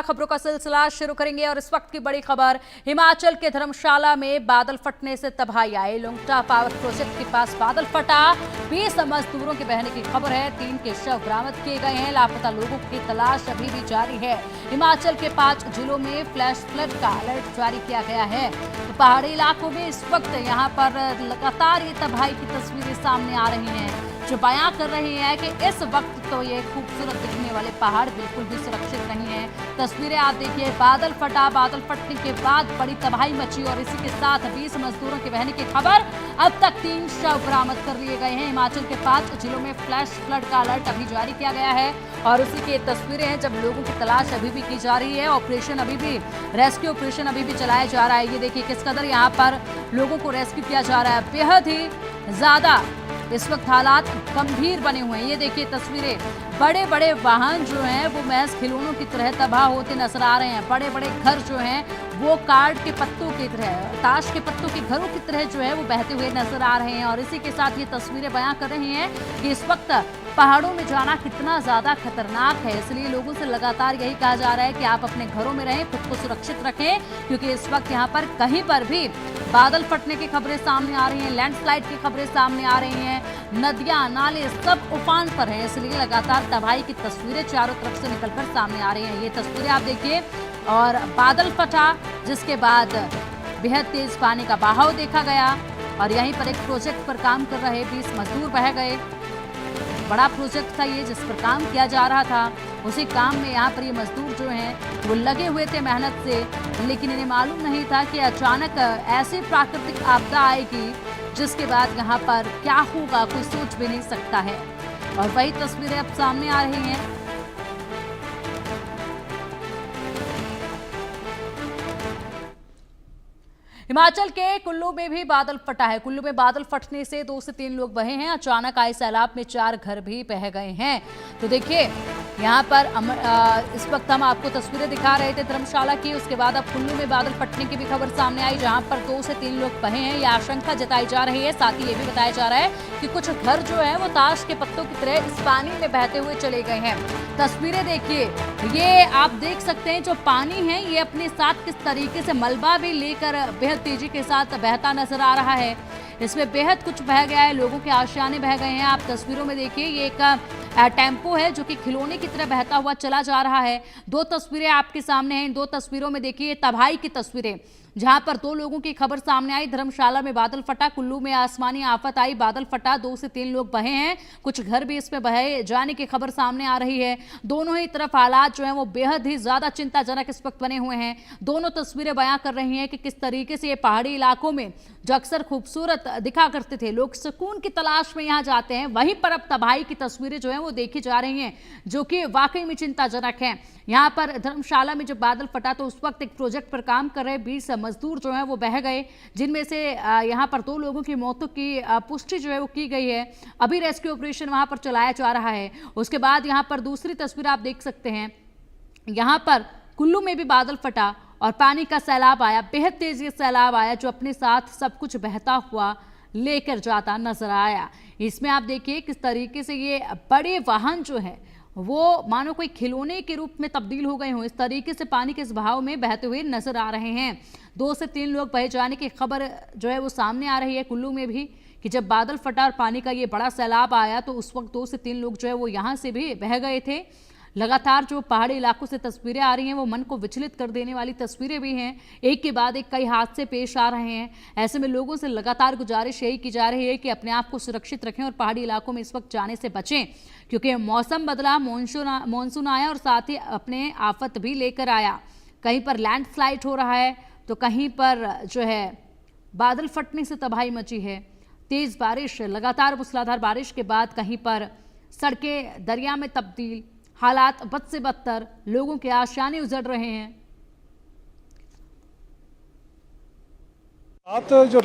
खबरों का सिलसिला शुरू करेंगे और इस वक्त की बड़ी खबर हिमाचल के धर्मशाला में बादल फटने से तबाही आई। लुंगटा पावर प्रोजेक्ट के पास बादल फटा, 20 मजदूरों के बहने की खबर है। 3 के शव बरामद किए गए हैं। लापता लोगों की तलाश अभी भी जारी है। हिमाचल के 5 जिलों में फ्लैश फ्लड का अलर्ट जारी किया गया है। तो पहाड़ी इलाकों में इस वक्त यहाँ पर लगातार ये तबाही की तस्वीरें सामने आ रही हैं, जो बयां कर रही है कि इस वक्त तो ये खूबसूरत दिखने वाले पहाड़ बिल्कुल भी सुरक्षित नहीं है। तस्वीरें आप देखिए, बादल फटा, बादल फटने के बाद बड़ी तबाही मची और इसी के साथ 20 मजदूरों के बहने की खबर। अब तक 3 शव बरामद कर लिए गए हैं। हिमाचल के 5 जिलों में फ्लैश फ्लड का अलर्ट अभी जारी किया गया है और उसी की तस्वीरें हैं जब लोगों की तलाश अभी भी की जा रही है। ऑपरेशन अभी भी, रेस्क्यू ऑपरेशन अभी भी चलाया जा रहा है। ये देखिए किस कदर यहाँ पर लोगों को रेस्क्यू किया जा रहा है। बेहद ही ज्यादा इस वक्त हालात गंभीर बने हुए हैं। ये देखिए तस्वीरें, बड़े बड़े वाहन जो हैं वो महज खिलौनों की तरह तबाह होते नजर आ रहे हैं। बड़े बड़े घर जो हैं वो कार्ड के पत्तों की तरह, ताश के पत्तों के घरों की तरह जो है वो बहते हुए नजर आ रहे हैं। और इसी के साथ ये तस्वीरें बयां कर रही हैं कि इस वक्त पहाड़ों में जाना कितना ज्यादा खतरनाक है। इसलिए लोगों से लगातार यही कहा जा रहा है कि आप अपने घरों में रहें, खुद को सुरक्षित रखें, क्योंकि इस वक्त यहाँ पर कहीं पर भी बादल फटने की खबरें सामने आ रही हैं, लैंडस्लाइड की खबरें सामने आ रही हैं, नदियां नाले सब उफान पर हैं। इसलिए लगातार तबाही की तस्वीरें चारों तरफ से निकलकर सामने आ रही हैं। ये तस्वीरें आप देखिए, और बादल फटा जिसके बाद बेहद तेज पानी का बहाव देखा गया और यहीं पर एक प्रोजेक्ट पर काम कर रहे 20 मजदूर बह गए। बड़ा प्रोजेक्ट था ये जिस पर काम किया जा रहा था। उसी काम में यहाँ पर ये मजदूर जो हैं वो लगे हुए थे मेहनत से, लेकिन इन्हें मालूम नहीं था कि अचानक ऐसी प्राकृतिक आपदा आएगी जिसके बाद यहाँ पर क्या होगा कोई सोच भी नहीं सकता है। और वही तस्वीरें अब सामने आ रही हैं। हिमाचल के कुल्लू में भी बादल फटा है। कुल्लू में बादल फटने से 2 से 3 लोग बहे हैं। अचानक आए सैलाब में 4 घर भी बह गए हैं। तो देखिए यहाँ पर इस वक्त हम आपको तस्वीरें दिखा रहे थे धर्मशाला की। उसके बाद अब कुल्लू में बादल फटने की भी खबर सामने आई, जहां पर 2 से 3 लोग बहे हैं। यह आशंका जताई जा रही है। साथ ही ये भी बताया जा रहा है कि कुछ घर जो है वो ताश के पत्तों की तरह इस पानी में बहते हुए चले गए हैं। तस्वीरें देखिए, ये आप देख सकते हैं जो पानी है ये अपने साथ किस तरीके से मलबा भी लेकर बेहद तेजी के साथ बहता नजर आ रहा है। इसमें बेहद कुछ बह गया है, लोगों के आशियाने बह गए हैं। आप तस्वीरों में देखिए, ये एक टेम्पो है जो कि खिलौने की तरह बहता हुआ चला जा रहा है। 2 तस्वीरें आपके सामने हैं। इन 2 तस्वीरों में देखिए तबाही की तस्वीरें, जहां पर 2 लोगों की खबर सामने आई। धर्मशाला में बादल फटा, कुल्लू में आसमानी आफत आई, बादल फटा, 2 से 3 लोग बहे हैं। कुछ घर भी इसमें बहे जाने की खबर सामने आ रही है। दोनों ही तरफ हालात जो है वो बेहद ही ज्यादा चिंताजनक इस वक्त बने हुए हैं। दोनों तस्वीरें बयां कर रही हैं कि किस तरीके से ये पहाड़ी इलाकों में जो अक्सर खूबसूरत दिखा करते थे, लोग सुकून की तलाश में यहाँ जाते हैं, वहीं पर अब तबाही की तस्वीरें जो है वो देखी जा रही हैं, जो कि वाकई में चिंताजनक है। यहाँ पर धर्मशाला में जब बादल फटा तो उस वक्त एक प्रोजेक्ट पर काम कर रहे 20 मजदूर जो हैं वो बह गए, जिनमें से यहाँ पर 2 लोगों की मौतों की पुष्टि जो है वो की गई है। अभी रेस्क्यू ऑपरेशन वहाँ पर चलाया जा रहा है। उसके बाद यहाँ पर दूसरी तस्वीर आप देख सकते हैं, यहाँ पर कुल्लू में भी बादल फटा और पानी का सैलाब आया, बेहद तेजी से सैलाब आया जो अपने साथ सब कुछ बहता हुआ लेकर जाता नजर आया। इसमें आप देखिए किस तरीके से ये बड़े वाहन जो है वो मानो कोई खिलौने के रूप में तब्दील हो गए हों। इस तरीके से पानी के इस बहाव में बहते हुए नजर आ रहे हैं। 2 से 3 लोग बह जाने की खबर जो है वो सामने आ रही है कुल्लू में भी, कि जब बादल फटा और पानी का ये बड़ा सैलाब आया तो उस वक्त 2 से 3 लोग जो है वो यहाँ से भी बह गए थे। लगातार जो पहाड़ी इलाकों से तस्वीरें आ रही हैं वो मन को विचलित कर देने वाली तस्वीरें भी हैं। एक के बाद एक कई हादसे पेश आ रहे हैं। ऐसे में लोगों से लगातार गुजारिश यही की जा रही है कि अपने आप को सुरक्षित रखें और पहाड़ी इलाकों में इस वक्त जाने से बचें, क्योंकि मौसम बदला, मानसून आया और साथ ही अपने आफत भी लेकर आया। कहीं पर लैंडस्लाइड हो रहा है तो कहीं पर जो है बादल फटने से तबाही मची है। तेज बारिश, लगातार मूसलाधार बारिश के बाद कहीं पर सड़कें दरिया में तब्दील, हालात बद से बदतर, लोगों के आशियाने उजड़ रहे हैं। बात जो